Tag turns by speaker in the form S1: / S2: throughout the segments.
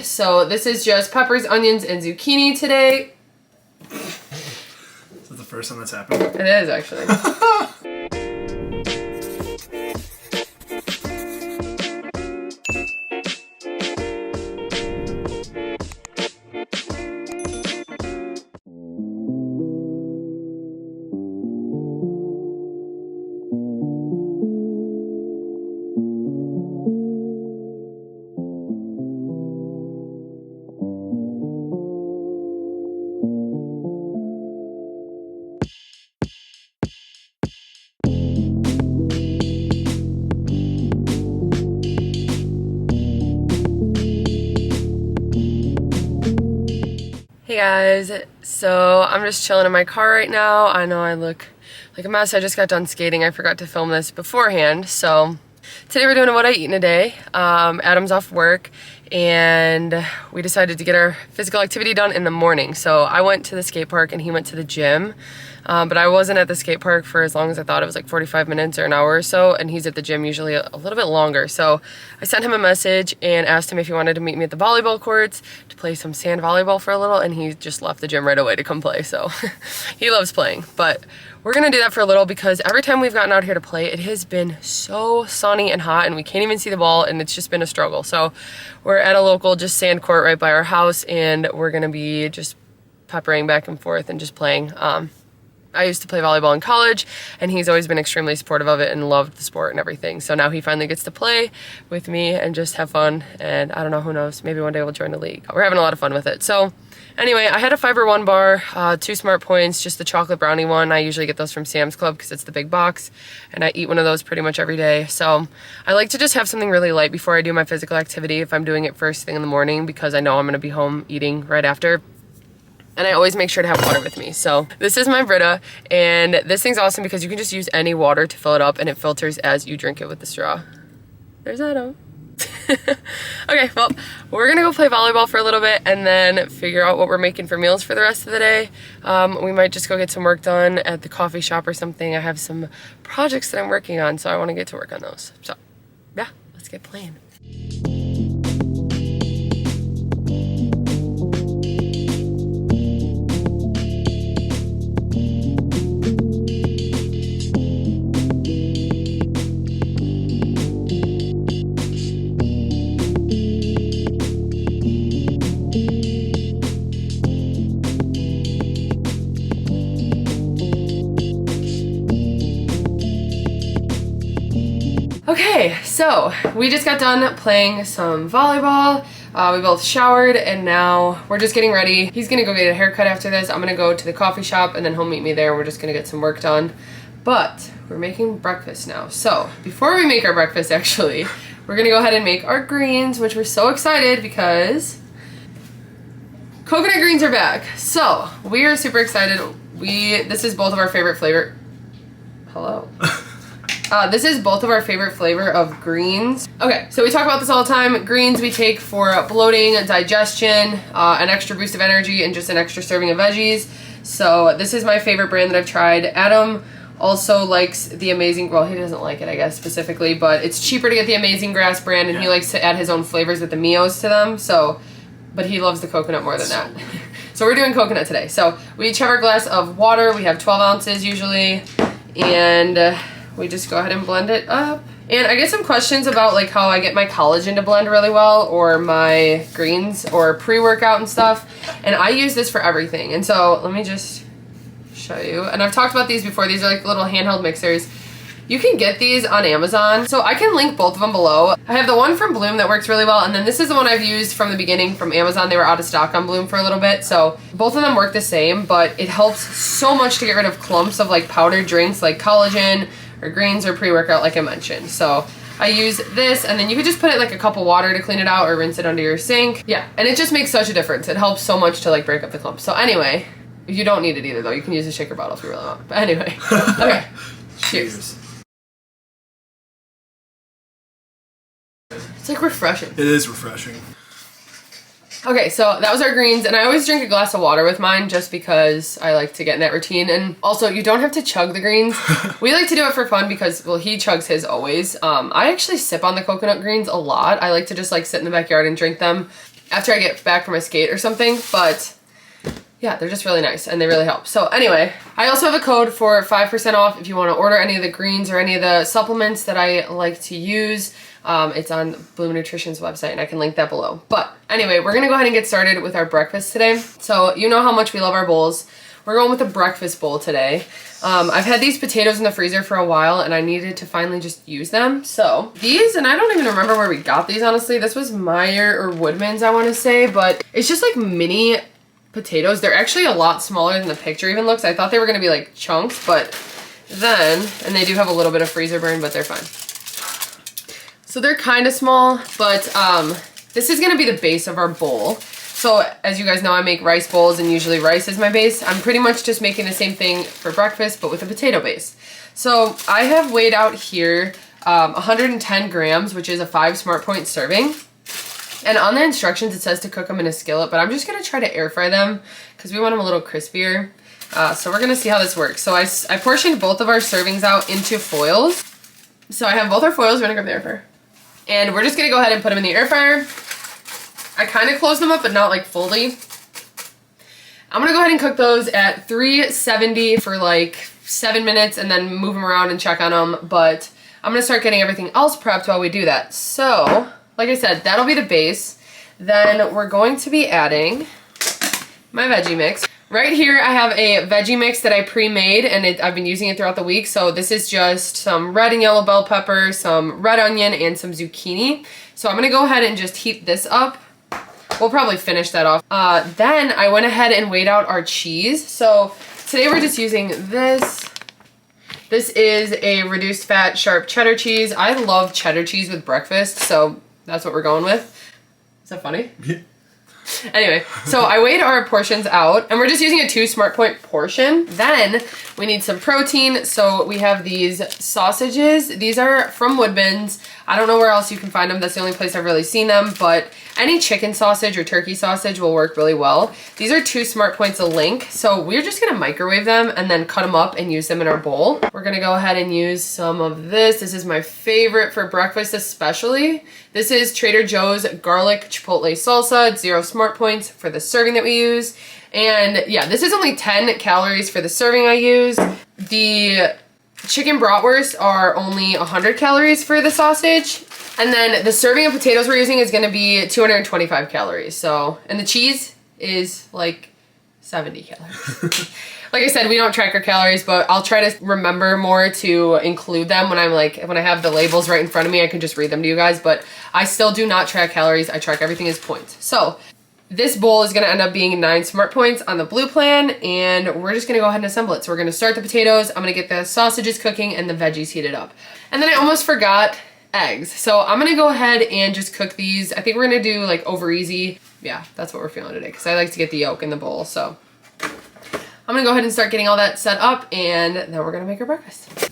S1: So this is just peppers, onions, and zucchini today.
S2: Is that the first time that's happened?
S1: It is, actually. Hey guys, so I'm just chilling in my car right now. I know I look like a mess. I just got done skating. I forgot to film this beforehand. So today we're doing a what I eat in a day. Adam's off work and we decided to get our physical activity done in the morning. So I went to the skate park and he went to the gym. But I wasn't at the skate park for as long as I thought. It was like 45 minutes or an hour or so, and he's at the gym usually a little bit longer. So I sent him a message and asked him if he wanted to meet me at the volleyball courts to play some sand volleyball for a little, and he just left the gym right away to come play. So he loves playing, but we're gonna do that for a little because every time we've gotten out here to play, it has been so sunny and hot and we can't even see the ball, and it's just been a struggle. So we're at a local just sand court right by our house, and we're gonna be just peppering back and forth and just playing. I used to play volleyball in college, and he's always been extremely supportive of it and loved the sport and everything. So now he finally gets to play with me and just have fun. And I don't know, who knows, maybe one day we'll join the league. We're having a lot of fun with it. So anyway, I had a Fiber One bar, 2 Smart Points, just the chocolate brownie one. I usually get those from Sam's Club because it's the big box, and I eat one of those pretty much every day. So I like to just have something really light before I do my physical activity if I'm doing it first thing in the morning, because I know I'm gonna be home eating right after. And I always make sure to have water with me. So this is my Brita, and this thing's awesome because you can just use any water to fill it up and it filters as you drink it with the straw. There's Adam. Okay, well, we're gonna go play volleyball for a little bit and then figure out what we're making for meals for the rest of the day. We might just go get some work done at the coffee shop or something. I have some projects that I'm working on, so I wanna get to work on those. So yeah, let's get playing. Okay, so we just got done playing some volleyball. We both showered and now we're just getting ready. He's gonna go get a haircut after this. I'm gonna go to the coffee shop and then he'll meet me there. We're just gonna get some work done. But we're making breakfast now. So before we make our breakfast, actually, we're gonna go ahead and make our greens, which we're so excited because coconut greens are back. So we are super excited. This is both of our favorite flavor. Hello. This is both of our favorite flavor of greens. Okay, so we talk about this all the time. Greens we take for bloating, digestion, an extra boost of energy, and just an extra serving of veggies. So this is my favorite brand that I've tried. Adam also likes the Amazing, well, he doesn't like it, I guess, specifically, but it's cheaper to get the Amazing Grass brand, and he likes to add his own flavors with the Mios to them, so, but he loves the coconut more than that. So we're doing coconut today. So we each have our glass of water. We have 12 ounces usually, and we just go ahead and blend it up. And I get some questions about like how I get my collagen to blend really well, or my greens, or pre-workout and stuff. And I use this for everything. And so let me just show you. And I've talked about these before. These are like little handheld mixers. You can get these on Amazon. So I can link both of them below. I have the one from Bloom that works really well. And then this is the one I've used from the beginning from Amazon. They were out of stock on Bloom for a little bit. So both of them work the same, but it helps so much to get rid of clumps of like powdered drinks like collagen, or greens, or pre-workout like I mentioned. So I use this, and then you could just put it like a cup of water to clean it out or rinse it under your sink. Yeah, and it just makes such a difference. It helps so much to like break up the clumps. So anyway, you don't need it either though. You can use a shaker bottle if you really want. But anyway, okay, cheers. It's like refreshing.
S2: It is refreshing.
S1: Okay, so that was our greens, and I always drink a glass of water with mine just because I like to get in that routine. And also, you don't have to chug the greens. We like to do it for fun because, well, he chugs his always. I actually sip on the coconut greens a lot. I like to just like sit in the backyard and drink them. after I get back from my skate or something, but yeah, they're just really nice and they really help. So anyway, I also have a code for 5% off if you want to order any of the greens or any of the supplements that I like to use. It's on Bloom Nutrition's website and I can link that below. But anyway, we're gonna go ahead and get started with our breakfast today. So you know how much we love our bowls. We're going with a breakfast bowl today. I've had these potatoes in the freezer for a while and I needed to finally just use them. So these, and I don't even remember where we got these, honestly. This was Meyer or Woodman's, I want to say, but it's just like mini potatoes. They're actually a lot smaller than the picture even looks. I thought they were going to be like chunks, but then, and they do have a little bit of freezer burn, but they're fine. So they're kind of small, but this is going to be the base of our bowl. So as you guys know, I make rice bowls and usually rice is my base. I'm pretty much just making the same thing for breakfast, but with a potato base. So I have weighed out here 110 grams, which is a 5 Smart Point serving. And on the instructions, it says to cook them in a skillet, but I'm just gonna try to air fry them because we want them a little crispier. So we're gonna see how this works. So I portioned both of our servings out into foils. So I have both our foils, we're gonna grab the air fryer. And we're just gonna go ahead and put them in the air fryer. I kind of closed them up, but not like fully. I'm gonna go ahead and cook those at 370 for like 7 minutes and then move them around and check on them. But I'm gonna start getting everything else prepped while we do that. So, like I said, that'll be the base. Then we're going to be adding my veggie mix. Right here, I have a veggie mix that I pre-made and I've been using it throughout the week. So this is just some red and yellow bell pepper, some red onion, and some zucchini. So I'm gonna go ahead and just heat this up. We'll probably finish that off. Then I went ahead and weighed out our cheese. So today we're just using this. This is a reduced fat sharp cheddar cheese. I love cheddar cheese with breakfast, so that's what we're going with. Is that funny? Anyway, so I weighed our portions out and we're just using a 2 Smart Point portion. Then we need some protein. So we have these sausages. These are from Woodman's. I don't know where else you can find them. That's the only place I've really seen them, but any chicken sausage or turkey sausage will work really well. These are 2 Smart Points a link. So we're just gonna microwave them and then cut them up and use them in our bowl. We're gonna go ahead and use some of this. This is my favorite for breakfast especially. This is Trader Joe's garlic chipotle salsa. It's 0 Smart Points for the serving that we use. And yeah, this is only 10 calories for the serving I use. The chicken bratwurst are only 100 calories for the sausage. And then the serving of potatoes we're using is gonna be 225 calories. So, and the cheese is like 70 calories. Like I said, we don't track our calories, but I'll try to remember more to include them when when I have the labels right in front of me, I can just read them to you guys, but I still do not track calories. I track everything as points. So this bowl is gonna end up being 9 Smart Points on the blue plan, and we're just gonna go ahead and assemble it. So we're gonna start the potatoes, I'm gonna get the sausages cooking and the veggies heated up. And then I almost forgot eggs. So I'm gonna go ahead and just cook these. I think we're gonna do like over easy. Yeah, that's what we're feeling today because I like to get the yolk in the bowl. So I'm gonna go ahead and start getting all that set up and then we're gonna make our breakfast.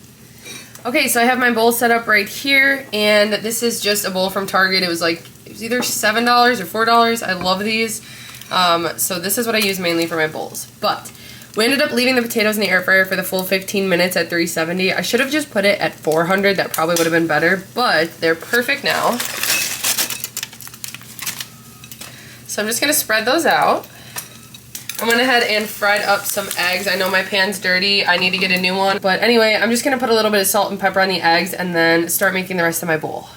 S1: Okay, so I have my bowl set up right here and this is just a bowl from Target. It was either $7 or $4. I love these. So this is what I use mainly for my bowls. But we ended up leaving the potatoes in the air fryer for the full 15 minutes at 370. I should have just put it at 400. That probably would have been better, but they're perfect now. So I'm just gonna spread those out. I went ahead and fried up some eggs. I know my pan's dirty. I need to get a new one. But anyway, I'm just gonna put a little bit of salt and pepper on the eggs and then start making the rest of my bowl.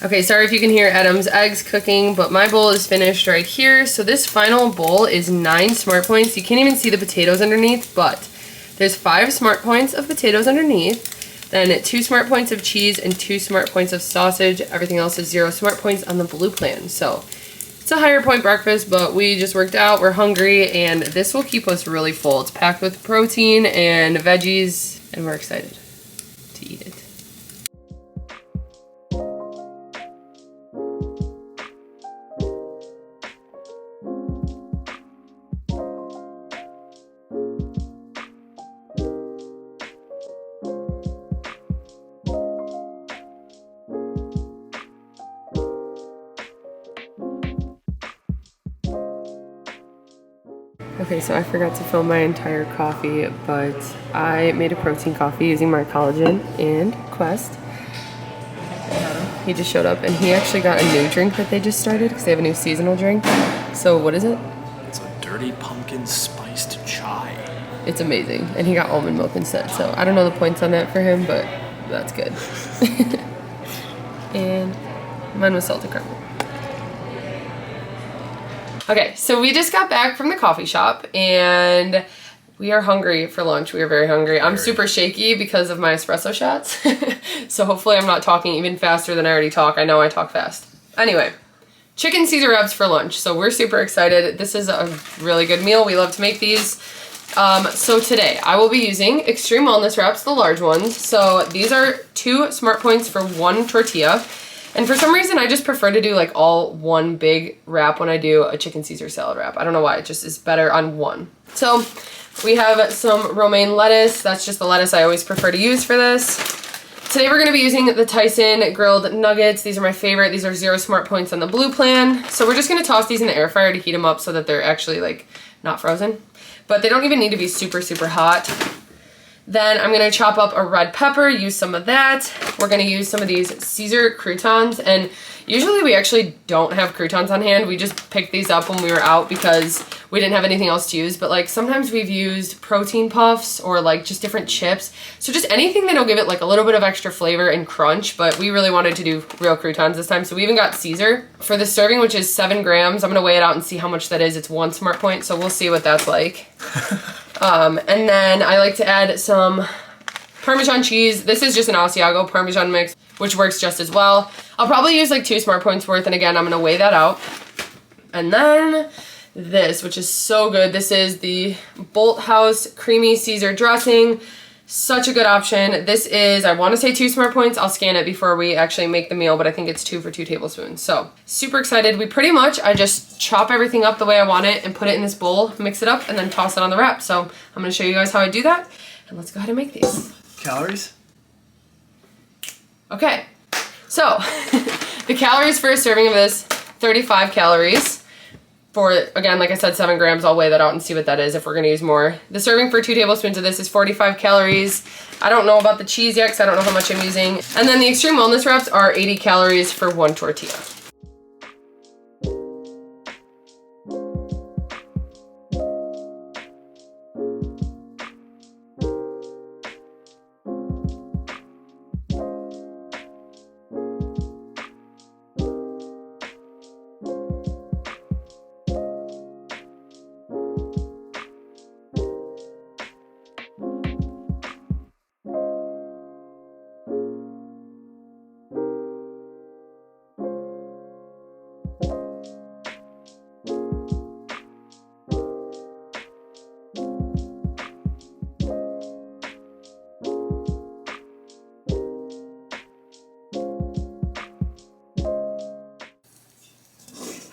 S1: Okay, sorry if you can hear Adam's eggs cooking, but my bowl is finished right here. So this final bowl is 9 Smart Points. You can't even see the potatoes underneath, but there's 5 Smart Points of potatoes underneath, then 2 Smart Points of cheese and 2 Smart Points of sausage. Everything else is 0 Smart Points on the blue plan. So it's a higher point breakfast, but we just worked out, we're hungry, and this will keep us really full. It's packed with protein and veggies, and we're excited to eat it. Okay, so I forgot to film my entire coffee, but I made a protein coffee using my collagen and Quest. He just showed up and he actually got a new drink that they just started because they have a new seasonal drink. So what is it?
S2: It's a dirty pumpkin spiced chai.
S1: It's amazing. And he got almond milk instead. So I don't know the points on that for him, but that's good. And mine was salted caramel. Okay, so we just got back from the coffee shop and we are hungry for lunch. We are very hungry. I'm super shaky because of my espresso shots. So hopefully I'm not talking even faster than I already talk. I know I talk fast. Anyway, chicken Caesar wraps for lunch. So we're super excited. This is a really good meal. We love to make these. So today I will be using extreme wellness wraps, the large ones. So these are 2 Smart Points for 1 tortilla. And for some reason, I just prefer to do like all one big wrap when I do a chicken Caesar salad wrap. I don't know why, it just is better on one. So we have some romaine lettuce. That's just the lettuce I always prefer to use for this. Today we're gonna be using the Tyson grilled nuggets. These are my favorite. These are 0 Smart Points on the blue plan. So we're just gonna toss these in the air fryer to heat them up so that they're actually like not frozen. But they don't even need to be super, super hot. Then I'm gonna chop up a red pepper, use some of that. We're gonna use some of these Caesar croutons, and usually we actually don't have croutons on hand. We just picked these up when we were out because we didn't have anything else to use, but like sometimes we've used protein puffs or like just different chips. So just anything that'll give it like a little bit of extra flavor and crunch, but we really wanted to do real croutons this time. So we even got Caesar for the serving, which is 7 grams. I'm gonna weigh it out and see how much that is. It's 1 Smart Point, so we'll see what that's like. And then I like to add some Parmesan cheese. This is just an Asiago Parmesan mix, which works just as well. I'll probably use like 2 Smart Points worth, and again, I'm gonna weigh that out. And then this, which is so good. This is the Bolt House Creamy Caesar Dressing. Such a good option. This is, I wanna say 2 Smart Points. I'll scan it before we actually make the meal, but I think it's 2 for 2 tablespoons. So super excited. We pretty much, I just chop everything up the way I want it and put it in this bowl, mix it up, and then toss it on the wrap. So I'm gonna show you guys how I do that, and let's go ahead and make these.
S2: Calories?
S1: Okay, so the calories for a serving of this, 35 calories. For, again, like I said, 7 grams, I'll weigh that out and see what that is if we're gonna use more. The serving for 2 tablespoons of this is 45 calories. I don't know about the cheese yet because I don't know how much I'm using. And then the extreme wellness wraps are 80 calories for 1 tortilla.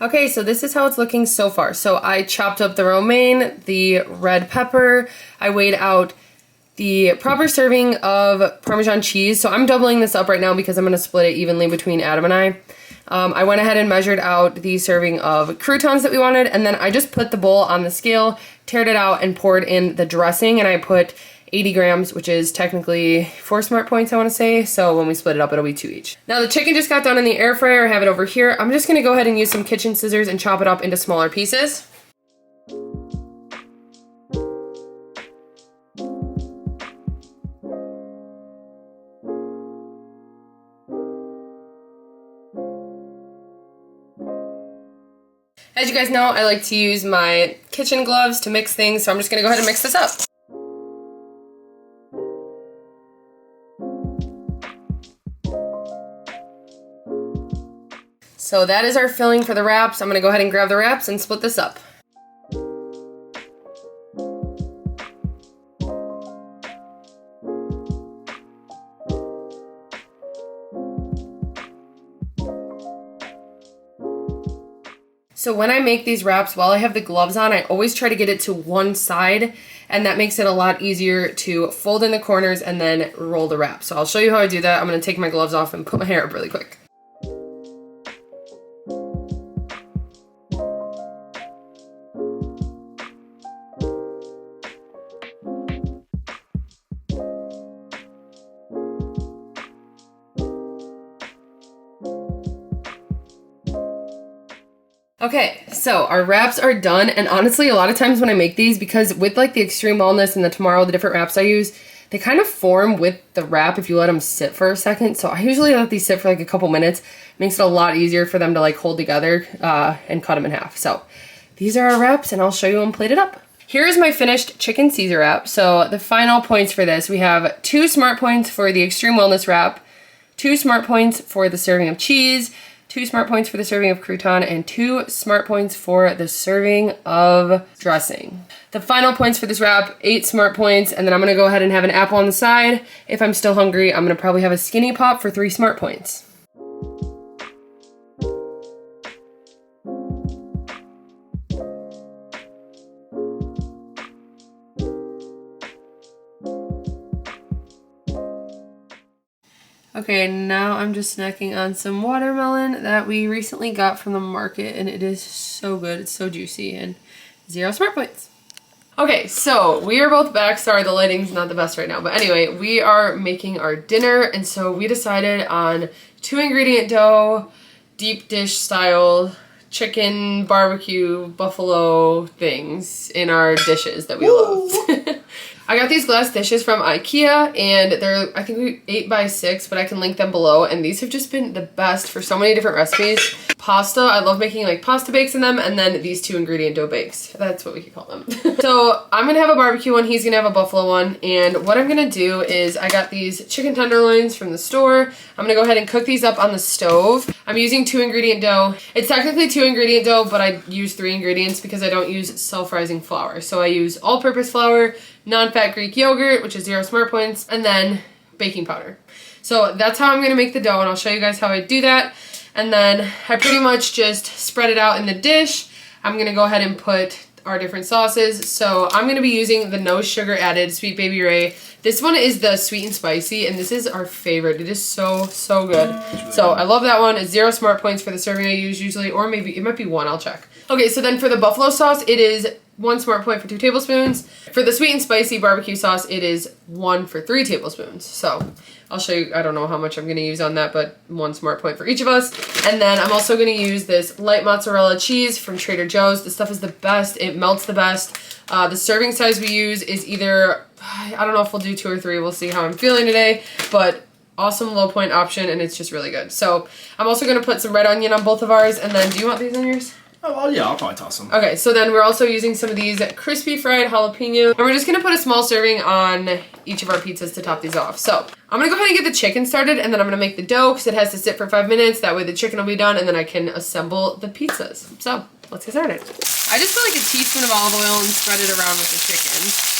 S1: Okay, so this is how it's looking so far. So I chopped up the romaine, the red pepper, I weighed out the proper serving of Parmesan cheese. So I'm doubling this up right now because I'm gonna split it evenly between Adam and I. I went ahead and measured out the serving of croutons that we wanted, and then I just put the bowl on the scale, teared it out, and poured in the dressing, and I put 80 grams, which is technically 4 Smart Points, I want to say. So when we split it up, it'll be 2 each. Now the chicken just got done in the air fryer. I have it over here. I'm just going to go ahead and use some kitchen scissors and chop it up into smaller pieces. As you guys know, I like to use my kitchen gloves to mix things, so I'm just going to go ahead and mix this up. So that is our filling for the wraps. I'm gonna go ahead and grab the wraps and split this up. So when I make these wraps, while I have the gloves on, I always try to get it to one side, and that makes it a lot easier to fold in the corners and then roll the wrap. So I'll show you how I do that. I'm gonna take my gloves off and put my hair up really quick. Okay, so our wraps are done, and honestly, a lot of times when I make these, because with like the extreme wellness and the tomorrow, the different wraps I use, they kind of form with the wrap if you let them sit for a second. So I usually let these sit for like a couple minutes. It makes it a lot easier for them to like hold together and cut them in half. So these are our wraps, and I'll show you them plated up. Here's my finished chicken Caesar wrap. So the final points for this, we have 2 smart points for the extreme wellness wrap, 2 smart points for the serving of cheese, 2 smart points for the serving of crouton, and 2 smart points for the serving of dressing. The final points for this wrap, 8 smart points, and then I'm gonna go ahead and have an apple on the side. If I'm still hungry, I'm gonna probably have a skinny pop for 3 smart points. Okay, now I'm just snacking on some watermelon that we recently got from the market, and it is so good. It's so juicy, and 0 smart points. Okay, so we are both back. Sorry, the lighting's not the best right now, but anyway, we are making our dinner, and so we decided on 2-ingredient dough, deep dish style chicken barbecue buffalo things in our dishes that we love. I got these glass dishes from IKEA, and they're, I think, 8x6, but I can link them below, and these have just been the best for so many different recipes. Pasta, I love making like pasta bakes in them, and then these 2-ingredient dough bakes. That's what we could call them. So I'm gonna have a barbecue one, he's gonna have a buffalo one, and what I'm gonna do is I got these chicken tenderloins from the store. I'm gonna go ahead and cook these up on the stove. I'm using 2-ingredient dough. It's technically 2-ingredient dough, but I use 3 ingredients because I don't use self-rising flour. So I use all-purpose flour, non-fat Greek yogurt, which is 0 smart points, and then baking powder. So that's how I'm gonna make the dough, and I'll show you guys how I do that. And then I pretty much just spread it out in the dish. I'm gonna go ahead and put our different sauces. So I'm gonna be using the no sugar added Sweet Baby Ray. This one is the sweet and spicy, and this is our favorite. It is so, so good. So I love that one. It's 0 smart points for the serving I use usually, or maybe it might be 1, I'll check. Okay, so then for the buffalo sauce, it is 1 smart point for 2 tablespoons. For the sweet and spicy barbecue sauce, it is 1 for 3 tablespoons. So I'll show you, I don't know how much I'm gonna use on that, but 1 smart point for each of us. And then I'm also gonna use this light mozzarella cheese from Trader Joe's. This stuff is the best, it melts the best. The serving size we use is either, I don't know if we'll do 2 or 3, we'll see how I'm feeling today, but awesome low point option, and it's just really good. So I'm also gonna put some red onion on both of ours, and then, do you want these on yours?
S2: Oh, well, yeah, I'll probably toss them.
S1: Okay, so then we're also using some of these crispy fried jalapeno, and we're just gonna put a small serving on each of our pizzas to top these off. So I'm gonna go ahead and get the chicken started, and then I'm gonna make the dough because it has to sit for 5 minutes. That way the chicken will be done, and then I can assemble the pizzas. So let's get started. I just put like a teaspoon of olive oil and spread it around with the chicken.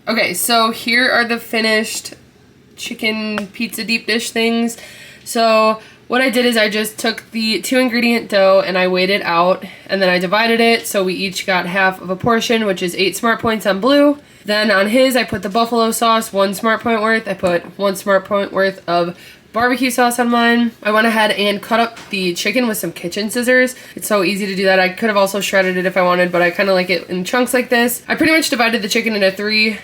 S1: Okay, so here are the finished chicken pizza deep dish things. So what I did is I just took the 2-ingredient dough and I weighed it out, and then I divided it so we each got half of a portion, which is 8 smart points on Blue. Then on his I put the buffalo sauce, 1 smart point worth. I put 1 smart point worth of barbecue sauce on mine. I went ahead and cut up the chicken with some kitchen scissors. It's so easy to do that. I could have also shredded it if I wanted, but I kind of like it in chunks like this. I pretty much divided the chicken into 3,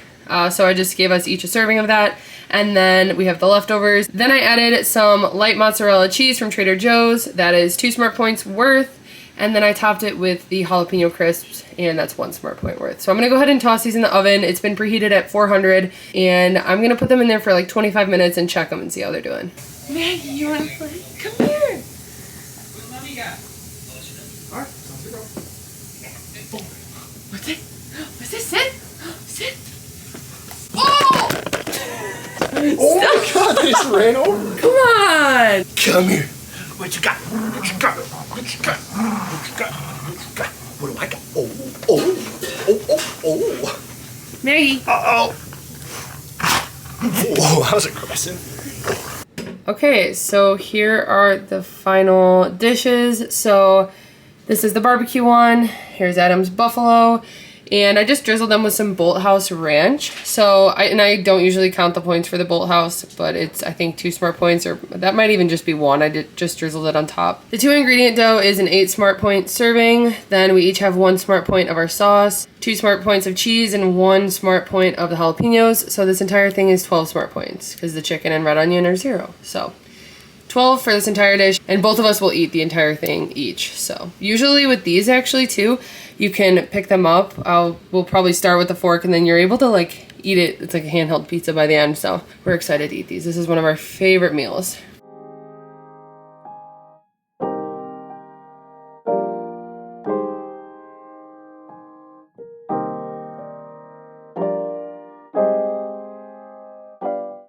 S1: so I just gave us each a serving of that. And then we have the leftovers. Then I added some light mozzarella cheese from Trader Joe's. That is 2 smart points worth. And then I topped it with the jalapeno crisps, and that's 1 smart point worth. So I'm gonna go ahead and toss these in the oven. It's been preheated at 400, and I'm gonna put them in there for like 25 minutes and check them and see how they're doing. Maggie, you wanna play? Come here. What's mommy got? Alright, what's it? What's this? Sit? Sit. Oh!
S2: Oh my god, they just ran over.
S1: Come on!
S2: Come here. What you got? What you got? What you got? What you got? What you got? What do I got? Oh, oh, oh, oh, oh.
S1: Maggie.
S2: Uh-oh. Whoa, that was aggressive.
S1: Okay, so here are the final dishes. So this is the barbecue one. Here's Adam's buffalo. And I just drizzled them with some Bolt House ranch. So, I don't usually count the points for the Bolt House, but it's, I think, 2 smart points, or that might even just be 1. I just drizzled it on top. The 2 ingredient dough is an 8 smart point serving. Then we each have 1 smart point of our sauce, 2 smart points of cheese, and 1 smart point of the jalapenos. So this entire thing is 12 smart points, because the chicken and red onion are 0. So 12 for this entire dish, and both of us will eat the entire thing each. So usually with these actually too, you can pick them up. We'll probably start with the fork, and then you're able to like eat it. It's like a handheld pizza by the end. So we're excited to eat these. This is one of our favorite meals.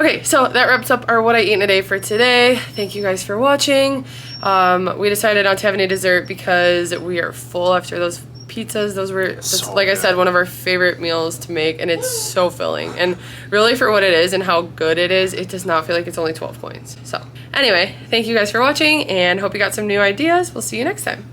S1: Okay, so that wraps up our what I eat in a day for today. Thank you guys for watching. We decided not to have any dessert because we are full after those pizzas. That's, like I said, one of our favorite meals to make, and it's so filling. And really, for what it is and how good it is, it does not feel like it's only 12 points. So anyway, thank you guys for watching, and hope you got some new ideas. We'll see you next time.